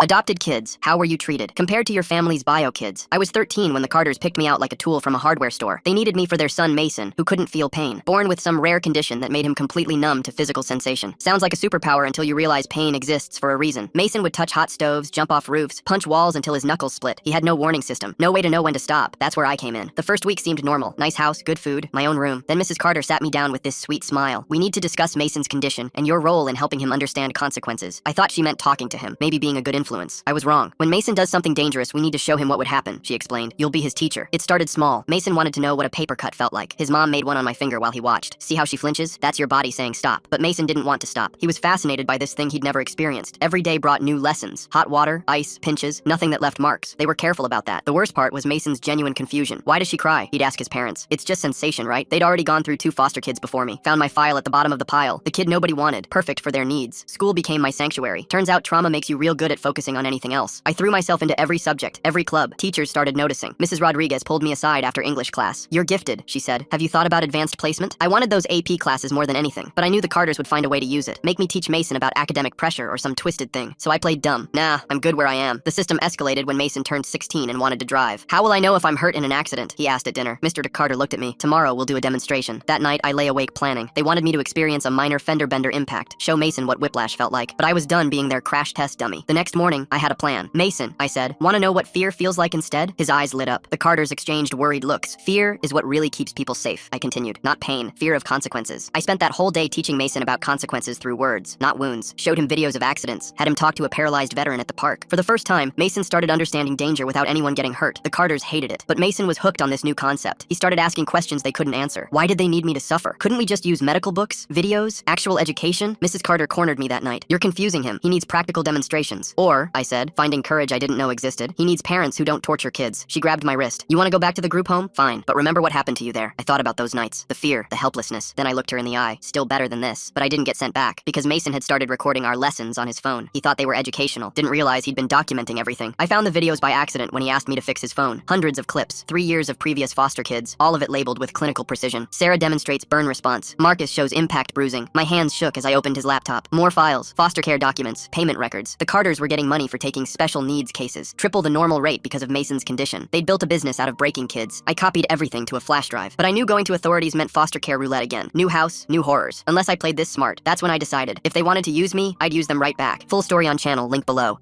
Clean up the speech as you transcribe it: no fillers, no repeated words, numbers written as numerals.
Adopted kids, how were you treated? Compared to your family's bio kids. I was 13 when the Carters picked me out like a tool from a hardware store. They needed me for their son Mason, who couldn't feel pain. Born with some rare condition that made him completely numb to physical sensation. Sounds like a superpower until you realize pain exists for a reason. Mason would touch hot stoves, jump off roofs, punch walls until his knuckles split. He had no warning system, no way to know when to stop. That's where I came in. The first week seemed normal. Nice house, good food, my own room. Then Mrs. Carter sat me down with this sweet smile. We need to discuss Mason's condition and your role in helping him understand consequences. I thought she meant talking to him, maybe being a good influence. I was wrong. When Mason does something dangerous, we need to show him what would happen, she explained. You'll be his teacher. It started small. Mason wanted to know what a paper cut felt like. His mom made one on my finger while he watched. See how she flinches? That's your body saying stop. But Mason didn't want to stop. He was fascinated by this thing he'd never experienced. Every day brought new lessons. Hot water, ice, pinches, nothing that left marks. They were careful about that. The worst part was Mason's genuine confusion. Why does she cry? He'd ask his parents. It's just sensation, right? They'd already gone through 2 foster kids before me. Found my file at the bottom of the pile. The kid nobody wanted. Perfect for their needs. School became my sanctuary. Turns out trauma makes you real good at focusing on anything else. I threw myself into every subject, every club. Teachers started noticing. Mrs. Rodriguez pulled me aside after English class. You're gifted, she said. Have you thought about advanced placement? I wanted those AP classes more than anything, but I knew the Carters would find a way to use it. Make me teach Mason about academic pressure or some twisted thing. So I played dumb. Nah, I'm good where I am. The system escalated when Mason turned 16 and wanted to drive. How will I know if I'm hurt in an accident? He asked at dinner. Mr. Carter looked at me. Tomorrow we'll do a demonstration. That night I lay awake planning. They wanted me to experience a minor fender bender impact, show Mason what whiplash felt like, but I was done being their crash test dummy. The next morning, I had a plan. Mason, I said, want to know what fear feels like instead? His eyes lit up. The Carters exchanged worried looks. Fear is what really keeps people safe, I continued. Not pain, fear of consequences. I spent that whole day teaching Mason about consequences through words, not wounds. Showed him videos of accidents. Had him talk to a paralyzed veteran at the park. For the first time, Mason started understanding danger without anyone getting hurt. The Carters hated it, but Mason was hooked on this new concept. He started asking questions they couldn't answer. Why did they need me to suffer? Couldn't we just use medical books, videos, actual education? Mrs. Carter cornered me that night. You're confusing him. He needs practical demonstrations. Or, I said, finding courage I didn't know existed, he needs parents who don't torture kids. She grabbed my wrist. You want to go back to the group home? Fine, but remember what happened to you there. I thought about those nights. The fear, the helplessness. Then I looked her in the eye. Still better than this. But I didn't get sent back, because Mason had started recording our lessons on his phone. He thought they were educational. Didn't realize he'd been documenting everything. I found the videos by accident when he asked me to fix his phone. Hundreds of clips. 3 years of previous foster kids. All of it labeled with clinical precision. Sarah demonstrates burn response. Marcus shows impact bruising. My hands shook as I opened his laptop. More files. Foster care documents. Payment records. The Carters were getting money for taking special needs cases. Triple the normal rate because of Mason's condition. They'd built a business out of breaking kids. I copied everything to a flash drive. But I knew going to authorities meant foster care roulette again. New house, new horrors. Unless I played this smart. That's when I decided. If they wanted to use me, I'd use them right back. Full story on channel, link below.